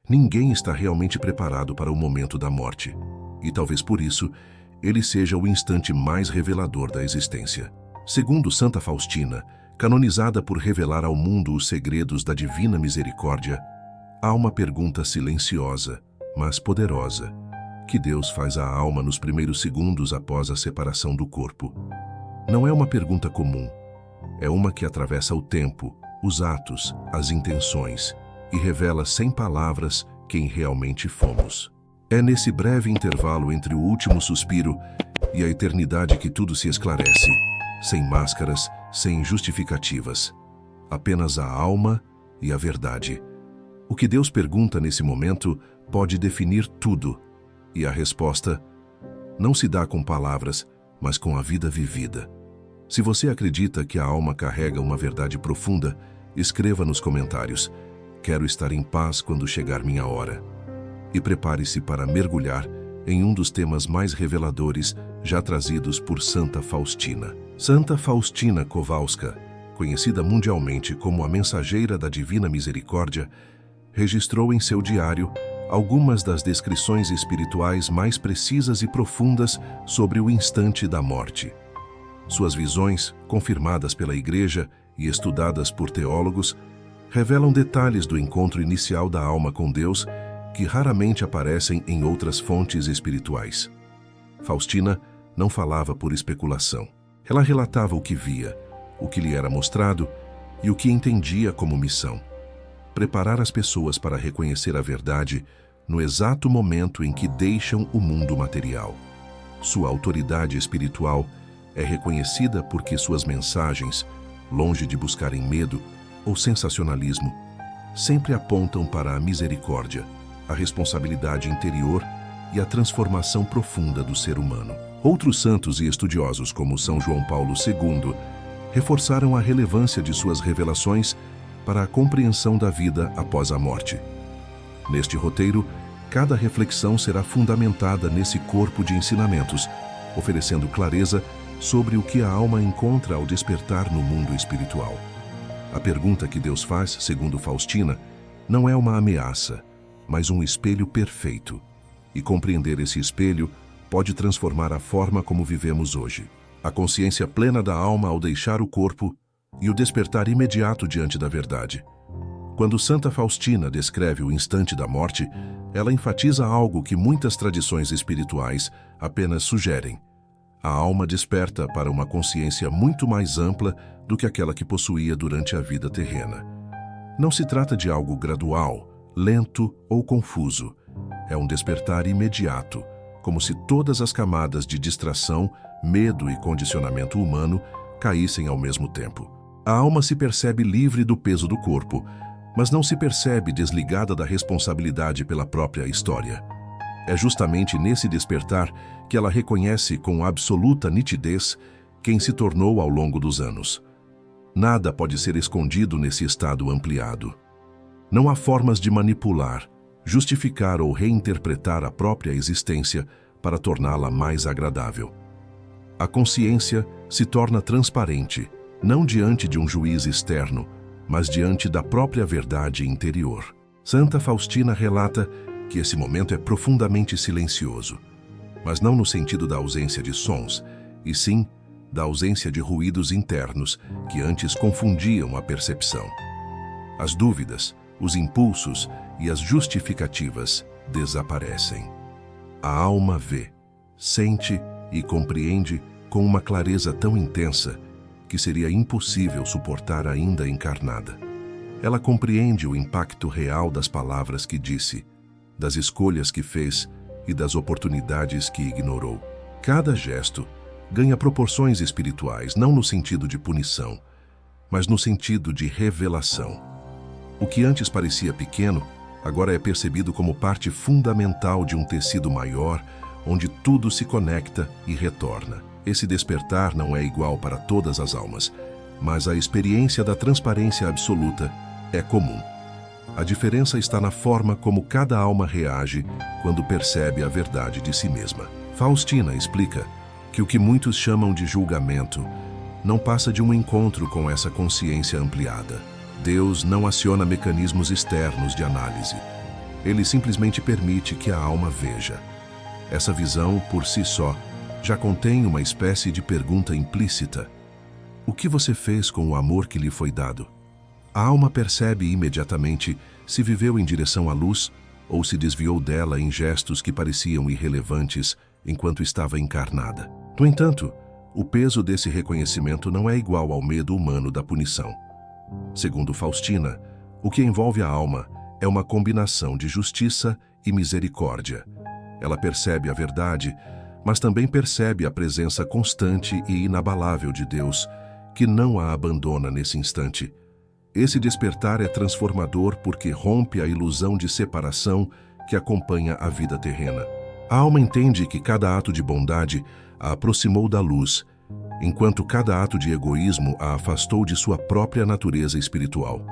Ninguém está realmente preparado para o momento da morte, e talvez por isso ele seja o instante mais revelador da existência. Segundo Santa Faustina, canonizada por revelar ao mundo os segredos da divina misericórdia, há uma pergunta silenciosa, mas poderosa, que Deus faz à alma nos primeiros segundos após a separação do corpo. Não é uma pergunta comum, é uma que atravessa o tempo, os atos, as intenções, e revela sem palavras quem realmente fomos. É nesse breve intervalo entre o último suspiro e a eternidade que tudo se esclarece, sem máscaras, sem justificativas. Apenas a alma e a verdade. O que Deus pergunta nesse momento pode definir tudo, e a resposta não se dá com palavras, mas com a vida vivida. Se você acredita que a alma carrega uma verdade profunda, escreva nos comentários: "Quero estar em paz quando chegar minha hora." E prepare-se para mergulhar em um dos temas mais reveladores já trazidos por Santa Faustina. Santa Faustina Kowalska, conhecida mundialmente como a mensageira da Divina Misericórdia, registrou em seu diário algumas das descrições espirituais mais precisas e profundas sobre o instante da morte. Suas visões, confirmadas pela Igreja e estudadas por teólogos, revelam detalhes do encontro inicial da alma com Deus que raramente aparecem em outras fontes espirituais. Faustina não falava por especulação. Ela relatava o que via, o que lhe era mostrado e o que entendia como missão: preparar as pessoas para reconhecer a verdade no exato momento em que deixam o mundo material. Sua autoridade espiritual é reconhecida porque suas mensagens, longe de buscarem medo ou sensacionalismo, sempre apontam para a misericórdia, a responsabilidade interior e a transformação profunda do ser humano. Outros santos e estudiosos, como São João Paulo II, reforçaram a relevância de suas revelações para a compreensão da vida após a morte. Neste roteiro, cada reflexão será fundamentada nesse corpo de ensinamentos, oferecendo clareza sobre o que a alma encontra ao despertar no mundo espiritual. A pergunta que Deus faz, segundo Faustina, não é uma ameaça, mas um espelho perfeito. E compreender esse espelho pode transformar a forma como vivemos hoje. A consciência plena da alma ao deixar o corpo e o despertar imediato diante da verdade. Quando Santa Faustina descreve o instante da morte, ela enfatiza algo que muitas tradições espirituais apenas sugerem: a alma desperta para uma consciência muito mais ampla do que aquela que possuía durante a vida terrena. Não se trata de algo gradual, lento ou confuso. É um despertar imediato, como se todas as camadas de distração, medo e condicionamento humano caíssem ao mesmo tempo. A alma se percebe livre do peso do corpo, mas não se percebe desligada da responsabilidade pela própria história. É justamente nesse despertar que ela reconhece com absoluta nitidez quem se tornou ao longo dos anos. Nada pode ser escondido nesse estado ampliado. Não há formas de manipular, justificar ou reinterpretar a própria existência para torná-la mais agradável. A consciência se torna transparente, não diante de um juiz externo, mas diante da própria verdade interior. Santa Faustina relata que esse momento é profundamente silencioso, mas não no sentido da ausência de sons, e sim da ausência de ruídos internos que antes confundiam a percepção. As dúvidas, os impulsos e as justificativas desaparecem. A alma vê, sente e compreende com uma clareza tão intensa que seria impossível suportar ainda encarnada. Ela compreende o impacto real das palavras que disse, das escolhas que fez e das oportunidades que ignorou. Cada gesto ganha proporções espirituais, não no sentido de punição, mas no sentido de revelação. O que antes parecia pequeno, agora é percebido como parte fundamental de um tecido maior, onde tudo se conecta e retorna. Esse despertar não é igual para todas as almas, mas a experiência da transparência absoluta é comum. A diferença está na forma como cada alma reage quando percebe a verdade de si mesma. Faustina explica que o que muitos chamam de julgamento não passa de um encontro com essa consciência ampliada. Deus não aciona mecanismos externos de análise. Ele simplesmente permite que a alma veja. Essa visão, por si só, já contém uma espécie de pergunta implícita. O que você fez com o amor que lhe foi dado? A alma percebe imediatamente se viveu em direção à luz ou se desviou dela em gestos que pareciam irrelevantes enquanto estava encarnada. No entanto, o peso desse reconhecimento não é igual ao medo humano da punição. Segundo Faustina, o que envolve a alma é uma combinação de justiça e misericórdia. Ela percebe a verdade, mas também percebe a presença constante e inabalável de Deus, que não a abandona nesse instante. Esse despertar é transformador porque rompe a ilusão de separação que acompanha a vida terrena. A alma entende que cada ato de bondade a aproximou da luz, enquanto cada ato de egoísmo a afastou de sua própria natureza espiritual.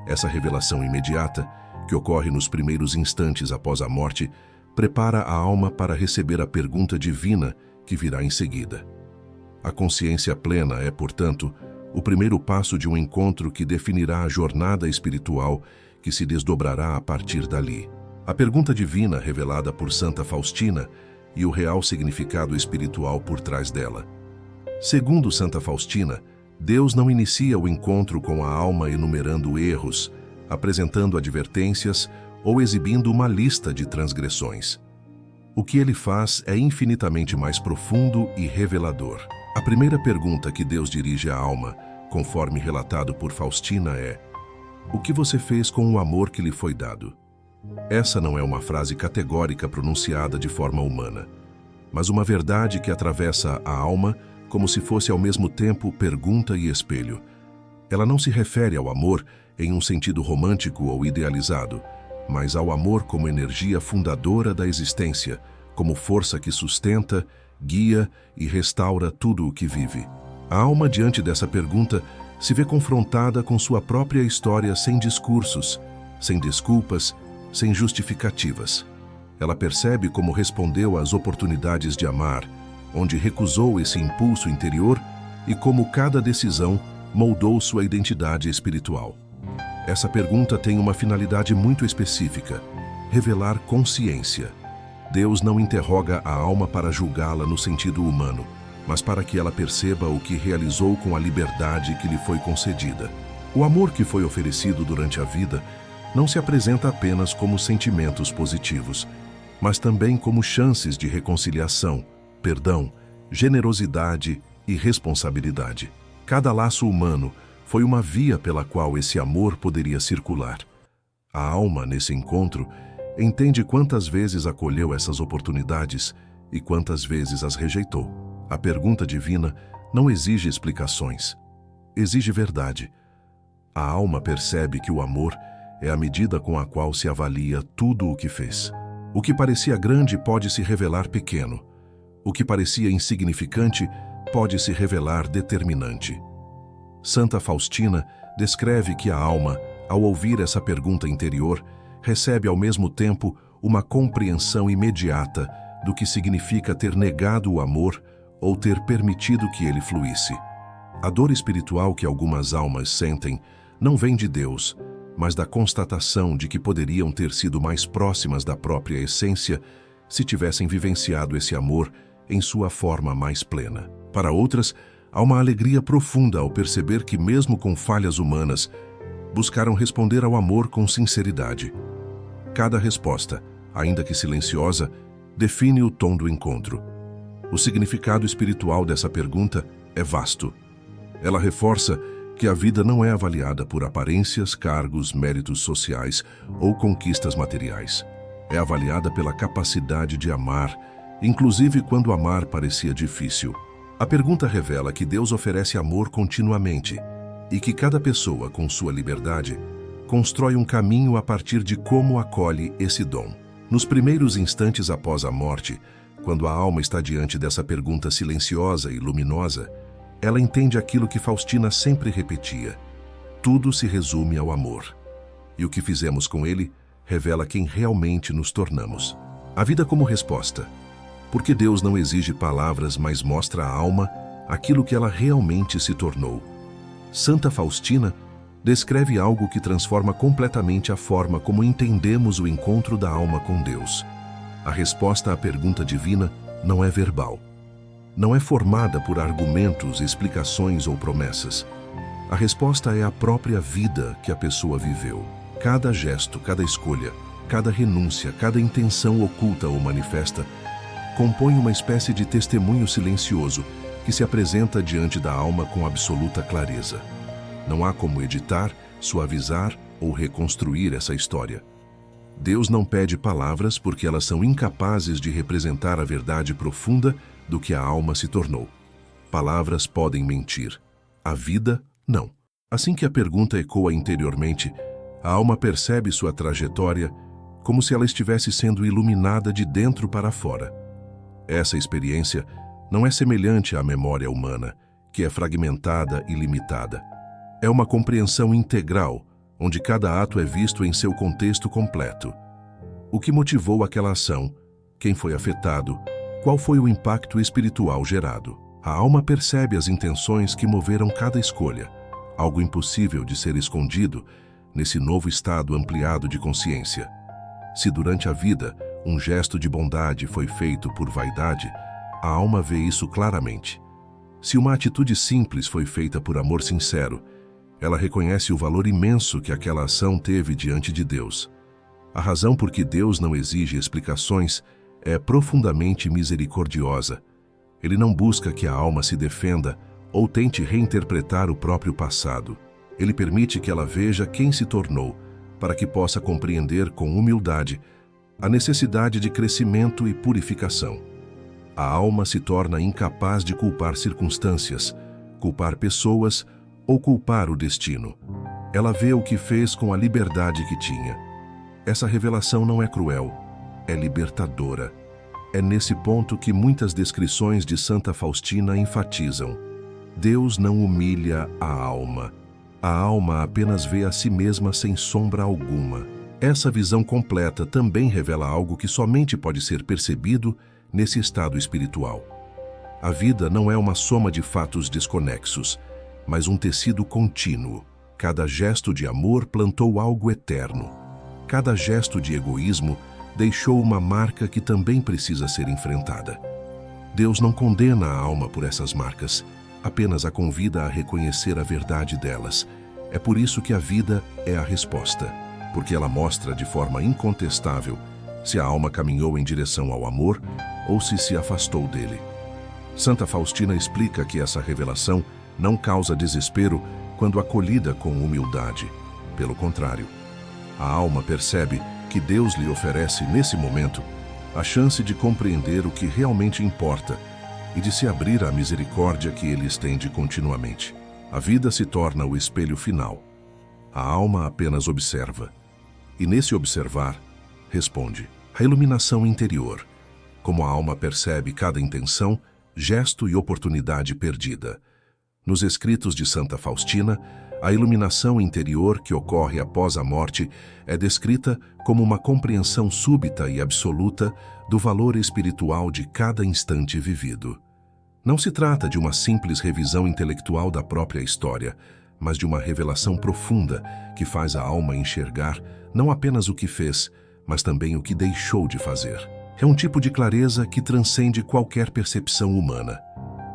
Essa revelação imediata, que ocorre nos primeiros instantes após a morte, prepara a alma para receber a pergunta divina que virá em seguida. A consciência plena é, portanto, o primeiro passo de um encontro que definirá a jornada espiritual que se desdobrará a partir dali. A pergunta divina revelada por Santa Faustina e o real significado espiritual por trás dela. Segundo Santa Faustina, Deus não inicia o encontro com a alma enumerando erros, apresentando advertências ou exibindo uma lista de transgressões. O que ele faz é infinitamente mais profundo e revelador. A primeira pergunta que Deus dirige à alma, conforme relatado por Faustina, é: o que você fez com o amor que lhe foi dado? Essa não é uma frase categórica pronunciada de forma humana, mas uma verdade que atravessa a alma como se fosse ao mesmo tempo pergunta e espelho. Ela não se refere ao amor em um sentido romântico ou idealizado, mas ao amor como energia fundadora da existência, como força que sustenta, guia e restaura tudo o que vive. A alma, diante dessa pergunta, se vê confrontada com sua própria história sem discursos, sem desculpas, sem justificativas. Ela percebe como respondeu às oportunidades de amar, onde recusou esse impulso interior e como cada decisão moldou sua identidade espiritual. Essa pergunta tem uma finalidade muito específica: revelar consciência. Deus não interroga a alma para julgá-la no sentido humano, mas para que ela perceba o que realizou com a liberdade que lhe foi concedida. O amor que foi oferecido durante a vida não se apresenta apenas como sentimentos positivos, mas também como chances de reconciliação, perdão, generosidade e responsabilidade. Cada laço humano foi uma via pela qual esse amor poderia circular. A alma, nesse encontro, entende quantas vezes acolheu essas oportunidades e quantas vezes as rejeitou. A pergunta divina não exige explicações, exige verdade. A alma percebe que o amor é a medida com a qual se avalia tudo o que fez. O que parecia grande pode se revelar pequeno. O que parecia insignificante pode se revelar determinante. Santa Faustina descreve que a alma, ao ouvir essa pergunta interior, recebe ao mesmo tempo uma compreensão imediata do que significa ter negado o amor ou ter permitido que ele fluísse. A dor espiritual que algumas almas sentem não vem de Deus, mas da constatação de que poderiam ter sido mais próximas da própria essência se tivessem vivenciado esse amor em sua forma mais plena. Para outras, há uma alegria profunda ao perceber que, mesmo com falhas humanas, buscaram responder ao amor com sinceridade. Cada resposta, ainda que silenciosa, define o tom do encontro. O significado espiritual dessa pergunta é vasto. Ela reforça que a vida não é avaliada por aparências, cargos, méritos sociais ou conquistas materiais. É avaliada pela capacidade de amar, inclusive quando amar parecia difícil. A pergunta revela que Deus oferece amor continuamente e que cada pessoa, com sua liberdade, constrói um caminho a partir de como acolhe esse dom. Nos primeiros instantes após a morte, quando a alma está diante dessa pergunta silenciosa e luminosa, ela entende aquilo que Faustina sempre repetia: tudo se resume ao amor. E o que fizemos com ele revela quem realmente nos tornamos. A vida como resposta. Porque Deus não exige palavras, mas mostra à alma aquilo que ela realmente se tornou. Santa Faustina descreve algo que transforma completamente a forma como entendemos o encontro da alma com Deus. A resposta à pergunta divina não é verbal. Não é formada por argumentos, explicações ou promessas. A resposta é a própria vida que a pessoa viveu. Cada gesto, cada escolha, cada renúncia, cada intenção oculta ou manifesta compõe uma espécie de testemunho silencioso que se apresenta diante da alma com absoluta clareza. Não há como editar, suavizar ou reconstruir essa história. Deus não pede palavras porque elas são incapazes de representar a verdade profunda do que a alma se tornou. Palavras podem mentir. A vida, não. Assim que a pergunta ecoa interiormente, a alma percebe sua trajetória como se ela estivesse sendo iluminada de dentro para fora. Essa experiência não é semelhante à memória humana, que é fragmentada e limitada. É uma compreensão integral, onde cada ato é visto em seu contexto completo. O que motivou aquela ação, quem foi afetado, qual foi o impacto espiritual gerado. A alma percebe as intenções que moveram cada escolha, algo impossível de ser escondido nesse novo estado ampliado de consciência. Se durante a vida um gesto de bondade foi feito por vaidade, a alma vê isso claramente. Se uma atitude simples foi feita por amor sincero, ela reconhece o valor imenso que aquela ação teve diante de Deus. A razão por que Deus não exige explicações é profundamente misericordiosa. Ele não busca que a alma se defenda ou tente reinterpretar o próprio passado. Ele permite que ela veja quem se tornou, para que possa compreender com humildade a necessidade de crescimento e purificação. A alma se torna incapaz de culpar circunstâncias, culpar pessoas ou culpar o destino. Ela vê o que fez com a liberdade que tinha. Essa revelação não é cruel, é libertadora. É nesse ponto que muitas descrições de Santa Faustina enfatizam. Deus não humilha a alma. A alma apenas vê a si mesma sem sombra alguma. Essa visão completa também revela algo que somente pode ser percebido nesse estado espiritual. A vida não é uma soma de fatos desconexos, mas um tecido contínuo. Cada gesto de amor plantou algo eterno. Cada gesto de egoísmo deixou uma marca que também precisa ser enfrentada. Deus não condena a alma por essas marcas, apenas a convida a reconhecer a verdade delas. É por isso que a vida é a resposta, porque ela mostra de forma incontestável se a alma caminhou em direção ao amor ou se afastou dele. Santa Faustina explica que essa revelação não causa desespero quando acolhida com humildade. Pelo contrário, a alma percebe que Deus lhe oferece, nesse momento, a chance de compreender o que realmente importa e de se abrir à misericórdia que ele estende continuamente. A vida se torna o espelho final. A alma apenas observa. E nesse observar, responde. A iluminação interior, como a alma percebe cada intenção, gesto e oportunidade perdida. Nos escritos de Santa Faustina, a iluminação interior que ocorre após a morte é descrita como uma compreensão súbita e absoluta do valor espiritual de cada instante vivido. Não se trata de uma simples revisão intelectual da própria história, mas de uma revelação profunda que faz a alma enxergar não apenas o que fez, mas também o que deixou de fazer. É um tipo de clareza que transcende qualquer percepção humana.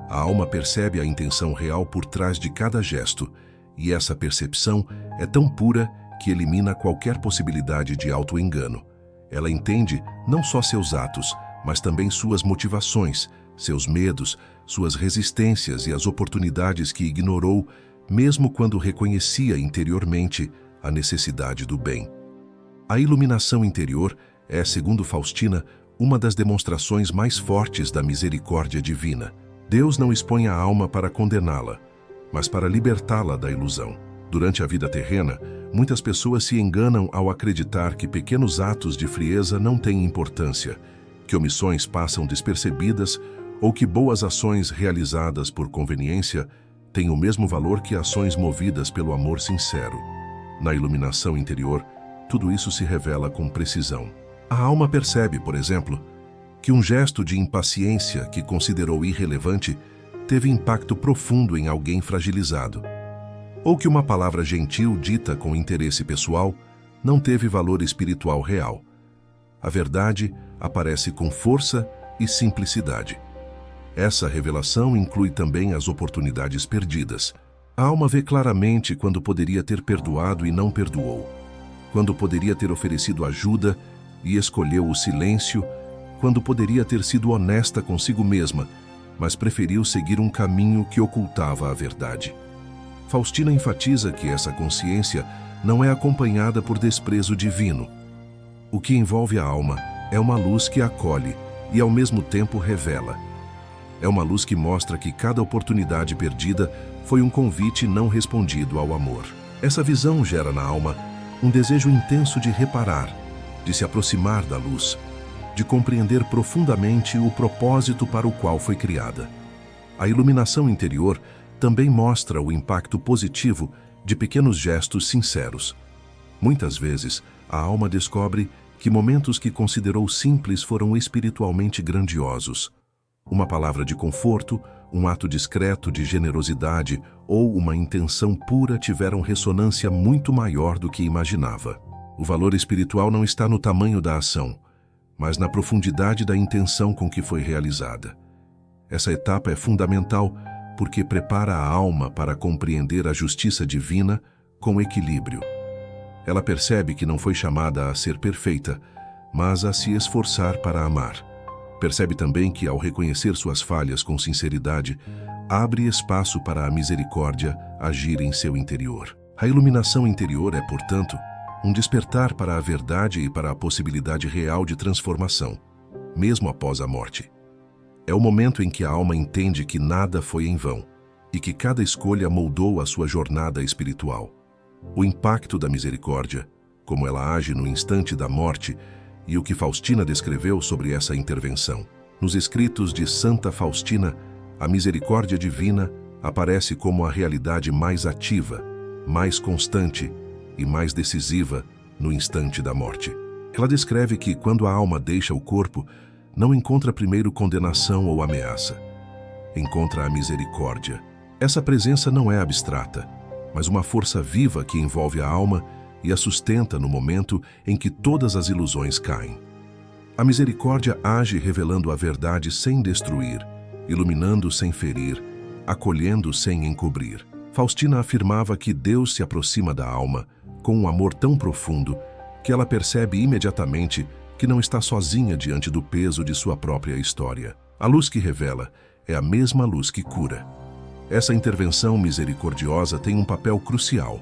A alma percebe a intenção real por trás de cada gesto, e essa percepção é tão pura que elimina qualquer possibilidade de auto-engano. Ela entende não só seus atos, mas também suas motivações, seus medos, suas resistências e as oportunidades que ignorou, mesmo quando reconhecia interiormente a necessidade do bem. A iluminação interior é, segundo Faustina, uma das demonstrações mais fortes da misericórdia divina. Deus não expõe a alma para condená-la, mas para libertá-la da ilusão. Durante a vida terrena, muitas pessoas se enganam ao acreditar que pequenos atos de frieza não têm importância, que omissões passam despercebidas ou que boas ações realizadas por conveniência têm o mesmo valor que ações movidas pelo amor sincero. Na iluminação interior, tudo isso se revela com precisão. A alma percebe, por exemplo, que um gesto de impaciência que considerou irrelevante teve impacto profundo em alguém fragilizado. ou que uma palavra gentil dita com interesse pessoal não teve valor espiritual real. A verdade aparece com força e simplicidade. Essa revelação inclui também as oportunidades perdidas. A alma vê claramente quando poderia ter perdoado e não perdoou, quando poderia ter oferecido ajuda e escolheu o silêncio, quando poderia ter sido honesta consigo mesma, mas preferiu seguir um caminho que ocultava a verdade. Faustina enfatiza que essa consciência não é acompanhada por desprezo divino. O que envolve a alma é uma luz que acolhe e ao mesmo tempo revela. É uma luz que mostra que cada oportunidade perdida foi um convite não respondido ao amor. Essa visão gera na alma um desejo intenso de reparar, de se aproximar da luz, de compreender profundamente o propósito para o qual foi criada. A iluminação interior também mostra o impacto positivo de pequenos gestos sinceros. Muitas vezes, a alma descobre que momentos que considerou simples foram espiritualmente grandiosos. Uma palavra de conforto, um ato discreto de generosidade ou uma intenção pura tiveram ressonância muito maior do que imaginava. O valor espiritual não está no tamanho da ação, mas na profundidade da intenção com que foi realizada. Essa etapa é fundamental porque prepara a alma para compreender a justiça divina com equilíbrio. Ela percebe que não foi chamada a ser perfeita, mas a se esforçar para amar. Percebe também que, ao reconhecer suas falhas com sinceridade, abre espaço para a misericórdia agir em seu interior. A iluminação interior é, portanto, um despertar para a verdade e para a possibilidade real de transformação, mesmo após a morte. É o momento em que a alma entende que nada foi em vão e que cada escolha moldou a sua jornada espiritual. O impacto da misericórdia, como ela age no instante da morte, e o que Faustina descreveu sobre essa intervenção. Nos escritos de Santa Faustina, a misericórdia divina aparece como a realidade mais ativa, mais constante e mais decisiva no instante da morte. Ela descreve que, quando a alma deixa o corpo, não encontra primeiro condenação ou ameaça. Encontra a misericórdia. Essa presença não é abstrata, mas uma força viva que envolve a alma e a sustenta no momento em que todas as ilusões caem. A misericórdia age revelando a verdade sem destruir, iluminando sem ferir, acolhendo sem encobrir. Faustina afirmava que Deus se aproxima da alma com um amor tão profundo que ela percebe imediatamente que não está sozinha diante do peso de sua própria história. A luz que revela é a mesma luz que cura. Essa intervenção misericordiosa tem um papel crucial.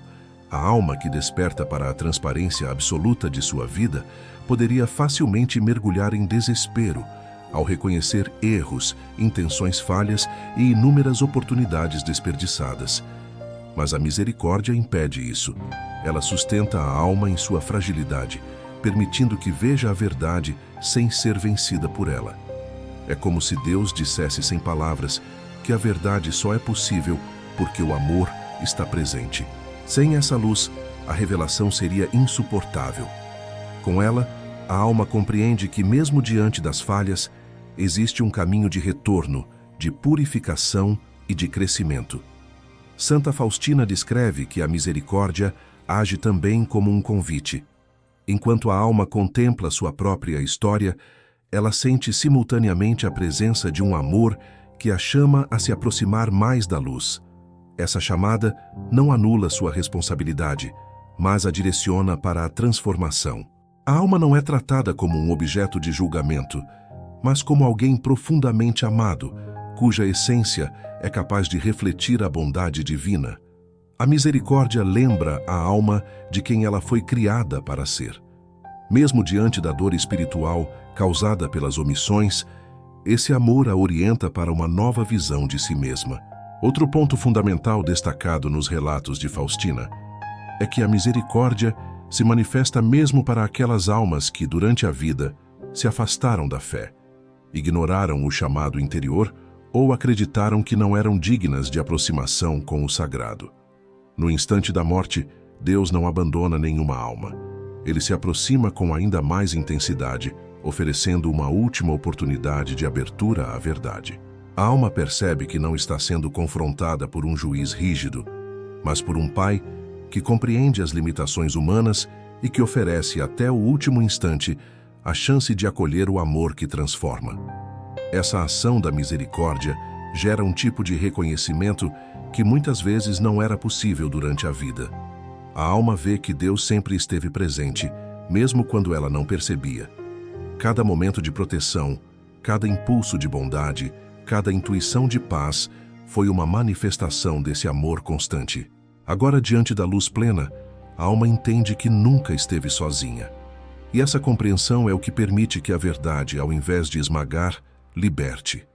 A alma que desperta para a transparência absoluta de sua vida poderia facilmente mergulhar em desespero ao reconhecer erros, intenções falhas e inúmeras oportunidades desperdiçadas. Mas a misericórdia impede isso. Ela sustenta a alma em sua fragilidade, permitindo que veja a verdade sem ser vencida por ela. É como se Deus dissesse sem palavras que a verdade só é possível porque o amor está presente. Sem essa luz, a revelação seria insuportável. Com ela, a alma compreende que, mesmo diante das falhas, existe um caminho de retorno, de purificação e de crescimento. Santa Faustina descreve que a misericórdia age também como um convite. Enquanto a alma contempla sua própria história, ela sente simultaneamente a presença de um amor que a chama a se aproximar mais da luz. Essa chamada não anula sua responsabilidade, mas a direciona para a transformação. A alma não é tratada como um objeto de julgamento, mas como alguém profundamente amado, cuja essência é capaz de refletir a bondade divina. A misericórdia lembra a alma de quem ela foi criada para ser. Mesmo diante da dor espiritual causada pelas omissões, esse amor a orienta para uma nova visão de si mesma. Outro ponto fundamental destacado nos relatos de Faustina é que a misericórdia se manifesta mesmo para aquelas almas que, durante a vida, se afastaram da fé, ignoraram o chamado interior ou acreditaram que não eram dignas de aproximação com o sagrado. No instante da morte, Deus não abandona nenhuma alma. Ele se aproxima com ainda mais intensidade, oferecendo uma última oportunidade de abertura à verdade. A alma percebe que não está sendo confrontada por um juiz rígido, mas por um Pai que compreende as limitações humanas e que oferece até o último instante a chance de acolher o amor que transforma. Essa ação da misericórdia gera um tipo de reconhecimento que muitas vezes não era possível durante a vida. A alma vê que Deus sempre esteve presente, mesmo quando ela não percebia. Cada momento de proteção, cada impulso de bondade, cada intuição de paz foi uma manifestação desse amor constante. Agora, diante da luz plena, a alma entende que nunca esteve sozinha. E essa compreensão é o que permite que a verdade, ao invés de esmagar, liberte.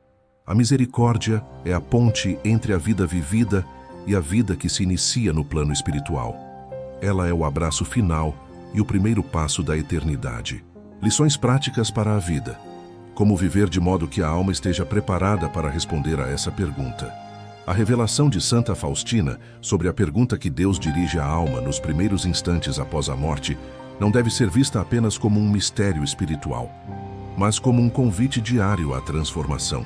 A misericórdia é a ponte entre a vida vivida e a vida que se inicia no plano espiritual. Ela é o abraço final e o primeiro passo da eternidade. Lições práticas para a vida. Como viver de modo que a alma esteja preparada para responder a essa pergunta. A revelação de Santa Faustina sobre a pergunta que Deus dirige à alma nos primeiros instantes após a morte não deve ser vista apenas como um mistério espiritual, mas como um convite diário à transformação.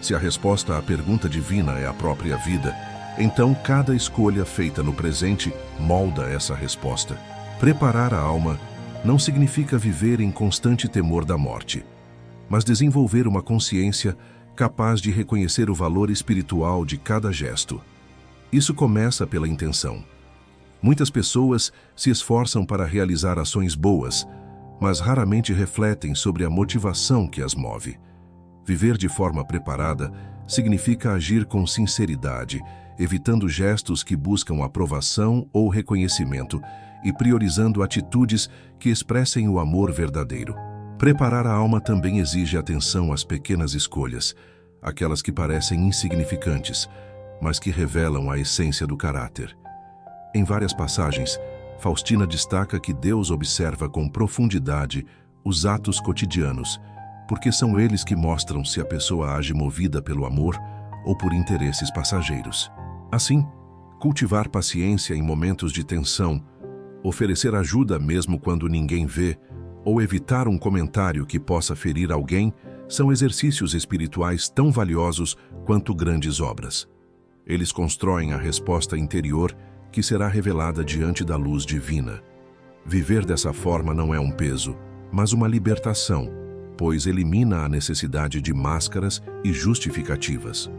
Se a resposta à pergunta divina é a própria vida, então cada escolha feita no presente molda essa resposta. Preparar a alma não significa viver em constante temor da morte, mas desenvolver uma consciência capaz de reconhecer o valor espiritual de cada gesto. Isso começa pela intenção. Muitas pessoas se esforçam para realizar ações boas, mas raramente refletem sobre a motivação que as move. Viver de forma preparada significa agir com sinceridade, evitando gestos que buscam aprovação ou reconhecimento e priorizando atitudes que expressem o amor verdadeiro. Preparar a alma também exige atenção às pequenas escolhas, aquelas que parecem insignificantes, mas que revelam a essência do caráter. Em várias passagens, Faustina destaca que Deus observa com profundidade os atos cotidianos, porque são eles que mostram se a pessoa age movida pelo amor ou por interesses passageiros. Assim, cultivar paciência em momentos de tensão, oferecer ajuda mesmo quando ninguém vê, ou evitar um comentário que possa ferir alguém, são exercícios espirituais tão valiosos quanto grandes obras. Eles constroem a resposta interior que será revelada diante da luz divina. Viver dessa forma não é um peso, mas uma libertação, pois elimina a necessidade de máscaras e justificativas.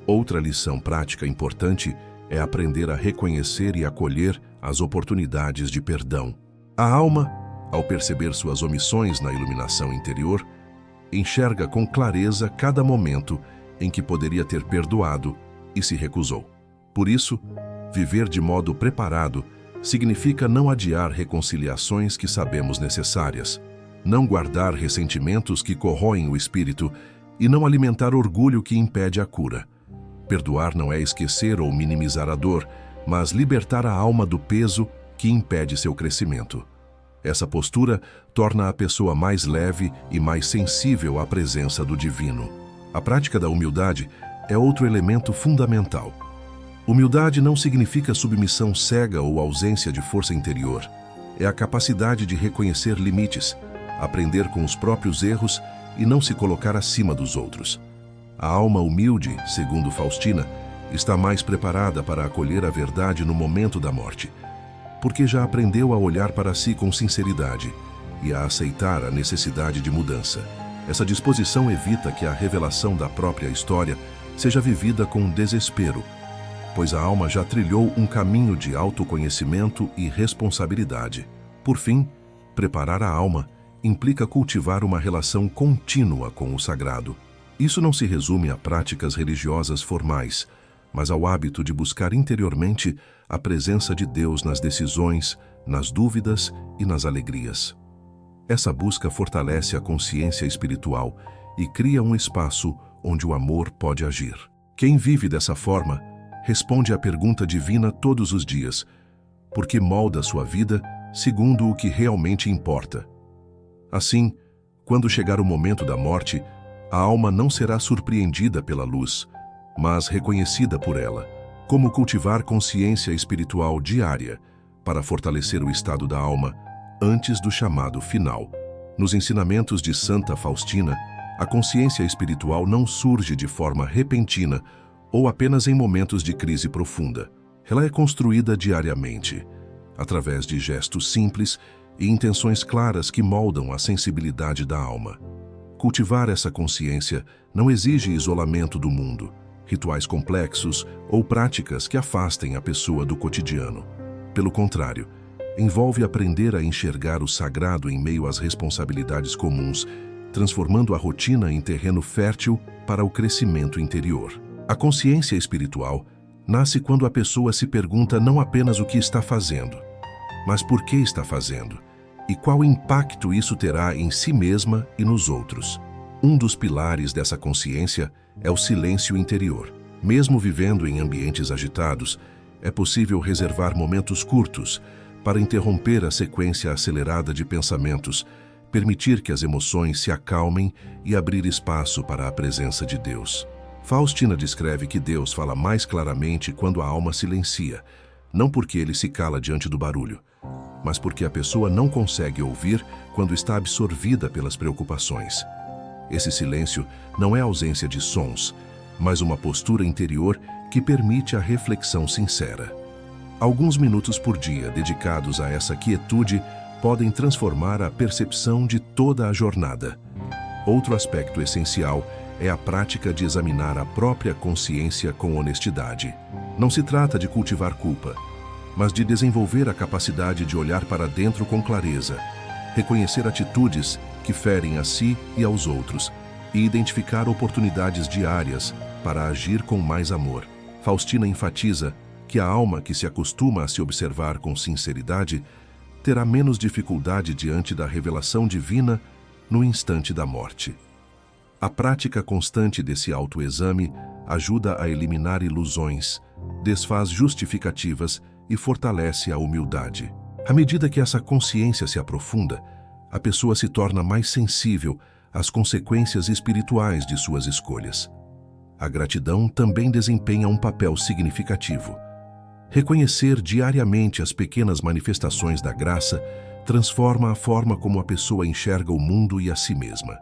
Outra lição prática importante é aprender a reconhecer e acolher as oportunidades de perdão. A alma, ao perceber suas omissões na iluminação interior, enxerga com clareza cada momento em que poderia ter perdoado e se recusou. Por isso, viver de modo preparado significa não adiar reconciliações que sabemos necessárias, não guardar ressentimentos que corroem o espírito e não alimentar orgulho que impede a cura. Perdoar não é esquecer ou minimizar a dor, mas libertar a alma do peso que impede seu crescimento. Essa postura torna a pessoa mais leve e mais sensível à presença do divino. A prática da humildade é outro elemento fundamental. Humildade não significa submissão cega ou ausência de força interior. É a capacidade de reconhecer limites, aprender com os próprios erros e não se colocar acima dos outros. A alma humilde, segundo Faustina, está mais preparada para acolher a verdade no momento da morte, porque já aprendeu a olhar para si com sinceridade e a aceitar a necessidade de mudança. Essa disposição evita que a revelação da própria história seja vivida com desespero, pois a alma já trilhou um caminho de autoconhecimento e responsabilidade. Por fim, preparar a alma implica cultivar uma relação contínua com o sagrado. Isso não se resume a práticas religiosas formais, mas ao hábito de buscar interiormente a presença de Deus nas decisões, nas dúvidas e nas alegrias. Essa busca fortalece a consciência espiritual e cria um espaço onde o amor pode agir. Quem vive dessa forma responde à pergunta divina todos os dias, porque molda sua vida segundo o que realmente importa. Assim, quando chegar o momento da morte, a alma não será surpreendida pela luz, mas reconhecida por ela. Como cultivar consciência espiritual diária para fortalecer o estado da alma antes do chamado final. Nos ensinamentos de Santa Faustina, a consciência espiritual não surge de forma repentina ou apenas em momentos de crise profunda. Ela é construída diariamente, através de gestos simples e intenções claras que moldam a sensibilidade da alma. Cultivar essa consciência não exige isolamento do mundo, rituais complexos ou práticas que afastem a pessoa do cotidiano. Pelo contrário, envolve aprender a enxergar o sagrado em meio às responsabilidades comuns, transformando a rotina em terreno fértil para o crescimento interior. A consciência espiritual nasce quando a pessoa se pergunta não apenas o que está fazendo, mas por que está fazendo e qual impacto isso terá em si mesma e nos outros. Um dos pilares dessa consciência é o silêncio interior. Mesmo vivendo em ambientes agitados, é possível reservar momentos curtos para interromper a sequência acelerada de pensamentos, permitir que as emoções se acalmem e abrir espaço para a presença de Deus. Faustina descreve que Deus fala mais claramente quando a alma silencia, não porque ele se cala diante do barulho, mas porque a pessoa não consegue ouvir quando está absorvida pelas preocupações. Esse silêncio não é ausência de sons, mas uma postura interior que permite a reflexão sincera. Alguns minutos por dia dedicados a essa quietude podem transformar a percepção de toda a jornada. Outro aspecto essencial é a prática de examinar a própria consciência com honestidade. Não se trata de cultivar culpa, mas de desenvolver a capacidade de olhar para dentro com clareza, reconhecer atitudes que ferem a si e aos outros e identificar oportunidades diárias para agir com mais amor. Faustina enfatiza que a alma que se acostuma a se observar com sinceridade terá menos dificuldade diante da revelação divina no instante da morte. A prática constante desse autoexame ajuda a eliminar ilusões, desfaz justificativas e fortalece a humildade. À medida que essa consciência se aprofunda, a pessoa se torna mais sensível às consequências espirituais de suas escolhas. A gratidão também desempenha um papel significativo. Reconhecer diariamente as pequenas manifestações da graça transforma a forma como a pessoa enxerga o mundo e a si mesma.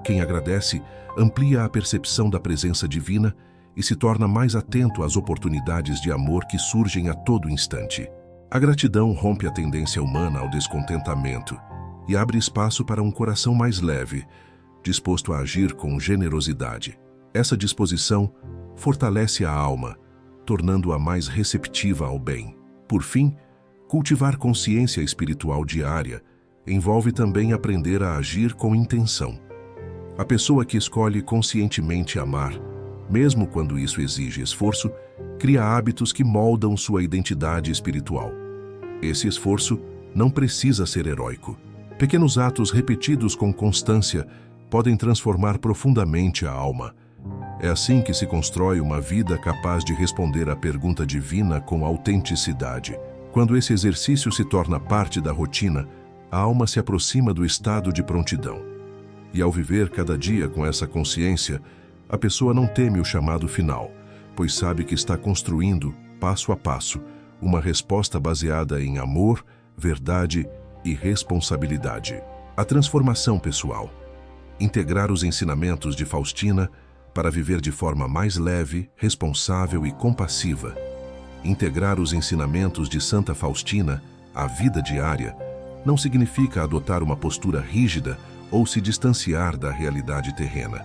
Quem agradece amplia a percepção da presença divina e se torna mais atento às oportunidades de amor que surgem a todo instante. A gratidão rompe a tendência humana ao descontentamento e abre espaço para um coração mais leve, disposto a agir com generosidade. Essa disposição fortalece a alma, tornando-a mais receptiva ao bem. Por fim, cultivar consciência espiritual diária envolve também aprender a agir com intenção. A pessoa que escolhe conscientemente amar, mesmo quando isso exige esforço, cria hábitos que moldam sua identidade espiritual. Esse esforço não precisa ser heróico. Pequenos atos repetidos com constância podem transformar profundamente a alma. É assim que se constrói uma vida capaz de responder à pergunta divina com autenticidade. Quando esse exercício se torna parte da rotina, a alma se aproxima do estado de prontidão. E ao viver cada dia com essa consciência, a pessoa não teme o chamado final, pois sabe que está construindo, passo a passo, uma resposta baseada em amor, verdade e responsabilidade. A transformação pessoal. Integrar os ensinamentos de Faustina para viver de forma mais leve, responsável e compassiva. Integrar os ensinamentos de Santa Faustina à vida diária não significa adotar uma postura rígida ou se distanciar da realidade terrena.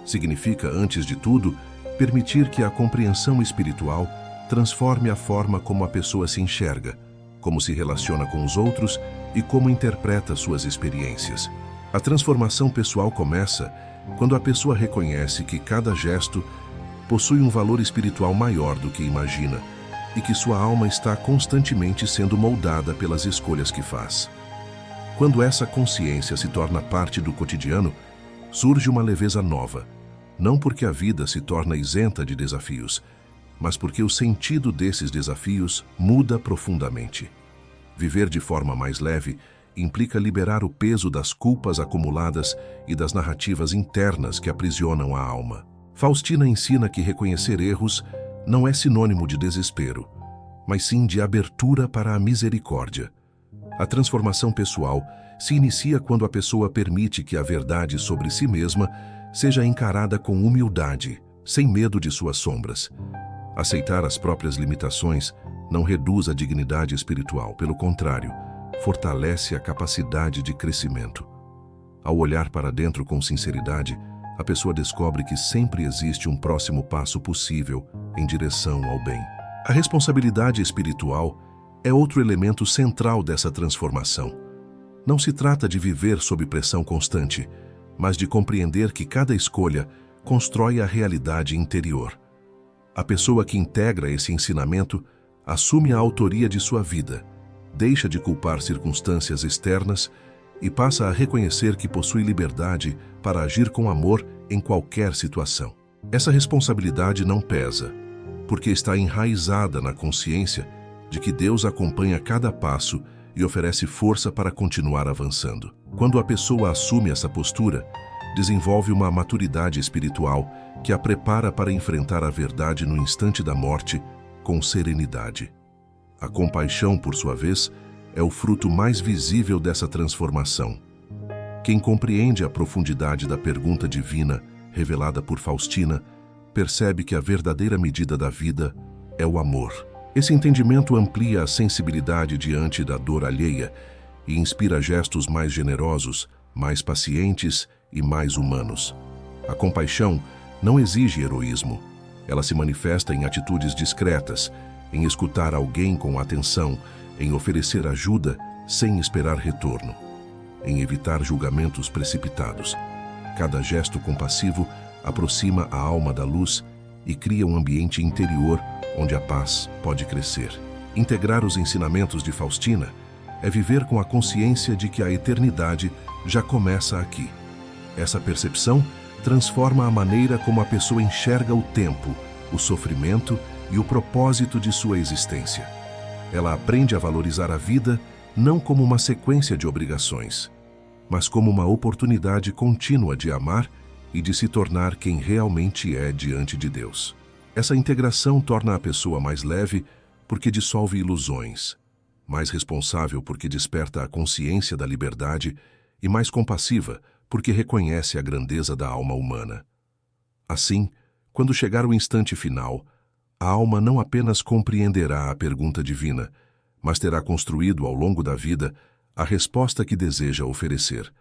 Significa, antes de tudo, permitir que a compreensão espiritual transforme a forma como a pessoa se enxerga, como se relaciona com os outros e como interpreta suas experiências. A transformação pessoal começa quando a pessoa reconhece que cada gesto possui um valor espiritual maior do que imagina e que sua alma está constantemente sendo moldada pelas escolhas que faz. Quando essa consciência se torna parte do cotidiano, surge uma leveza nova, não porque a vida se torna isenta de desafios, mas porque o sentido desses desafios muda profundamente. Viver de forma mais leve implica liberar o peso das culpas acumuladas e das narrativas internas que aprisionam a alma. Faustina ensina que reconhecer erros não é sinônimo de desespero, mas sim de abertura para a misericórdia. A transformação pessoal se inicia quando a pessoa permite que a verdade sobre si mesma seja encarada com humildade, sem medo de suas sombras. Aceitar as próprias limitações não reduz a dignidade espiritual, pelo contrário, fortalece a capacidade de crescimento. Ao olhar para dentro com sinceridade, a pessoa descobre que sempre existe um próximo passo possível em direção ao bem. A responsabilidade espiritual é outro elemento central dessa transformação. Não se trata de viver sob pressão constante, mas de compreender que cada escolha constrói a realidade interior. A pessoa que integra esse ensinamento assume a autoria de sua vida, deixa de culpar circunstâncias externas e passa a reconhecer que possui liberdade para agir com amor em qualquer situação. Essa responsabilidade não pesa, porque está enraizada na consciência de que Deus acompanha cada passo e oferece força para continuar avançando. Quando a pessoa assume essa postura, desenvolve uma maturidade espiritual que a prepara para enfrentar a verdade no instante da morte com serenidade. A compaixão, por sua vez, é o fruto mais visível dessa transformação. Quem compreende a profundidade da pergunta divina revelada por Faustina percebe que a verdadeira medida da vida é o amor. Esse entendimento amplia a sensibilidade diante da dor alheia e inspira gestos mais generosos, mais pacientes e mais humanos. A compaixão não exige heroísmo. Ela se manifesta em atitudes discretas, em escutar alguém com atenção, em oferecer ajuda sem esperar retorno, em evitar julgamentos precipitados. Cada gesto compassivo aproxima a alma da luz e cria um ambiente interior onde a paz pode crescer. Integrar os ensinamentos de Faustina é viver com a consciência de que a eternidade já começa aqui. Essa percepção transforma a maneira como a pessoa enxerga o tempo, o sofrimento e o propósito de sua existência. Ela aprende a valorizar a vida não como uma sequência de obrigações, mas como uma oportunidade contínua de amar e de se tornar quem realmente é diante de Deus. Essa integração torna a pessoa mais leve porque dissolve ilusões, mais responsável porque desperta a consciência da liberdade e mais compassiva porque reconhece a grandeza da alma humana. Assim, quando chegar o instante final, a alma não apenas compreenderá a pergunta divina, mas terá construído ao longo da vida a resposta que deseja oferecer.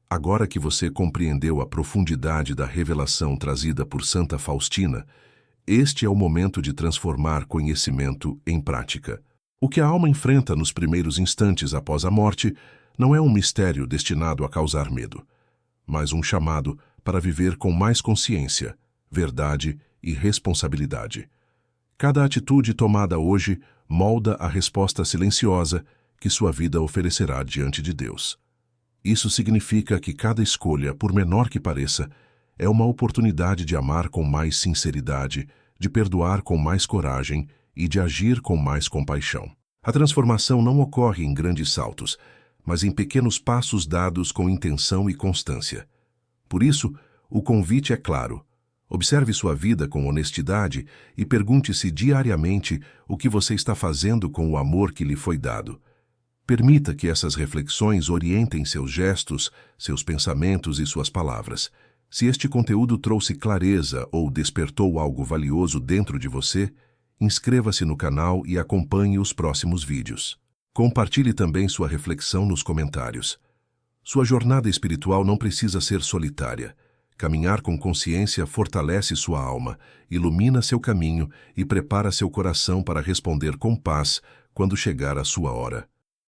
Agora que você compreendeu a profundidade da revelação trazida por Santa Faustina, este é o momento de transformar conhecimento em prática. O que a alma enfrenta nos primeiros instantes após a morte não é um mistério destinado a causar medo, mas um chamado para viver com mais consciência, verdade e responsabilidade. Cada atitude tomada hoje molda a resposta silenciosa que sua vida oferecerá diante de Deus. Isso significa que cada escolha, por menor que pareça, é uma oportunidade de amar com mais sinceridade, de perdoar com mais coragem e de agir com mais compaixão. A transformação não ocorre em grandes saltos, mas em pequenos passos dados com intenção e constância. Por isso, o convite é claro. Observe sua vida com honestidade e pergunte-se diariamente o que você está fazendo com o amor que lhe foi dado. Permita que essas reflexões orientem seus gestos, seus pensamentos e suas palavras. Se este conteúdo trouxe clareza ou despertou algo valioso dentro de você, inscreva-se no canal e acompanhe os próximos vídeos. Compartilhe também sua reflexão nos comentários. Sua jornada espiritual não precisa ser solitária. Caminhar com consciência fortalece sua alma, ilumina seu caminho e prepara seu coração para responder com paz quando chegar a sua hora.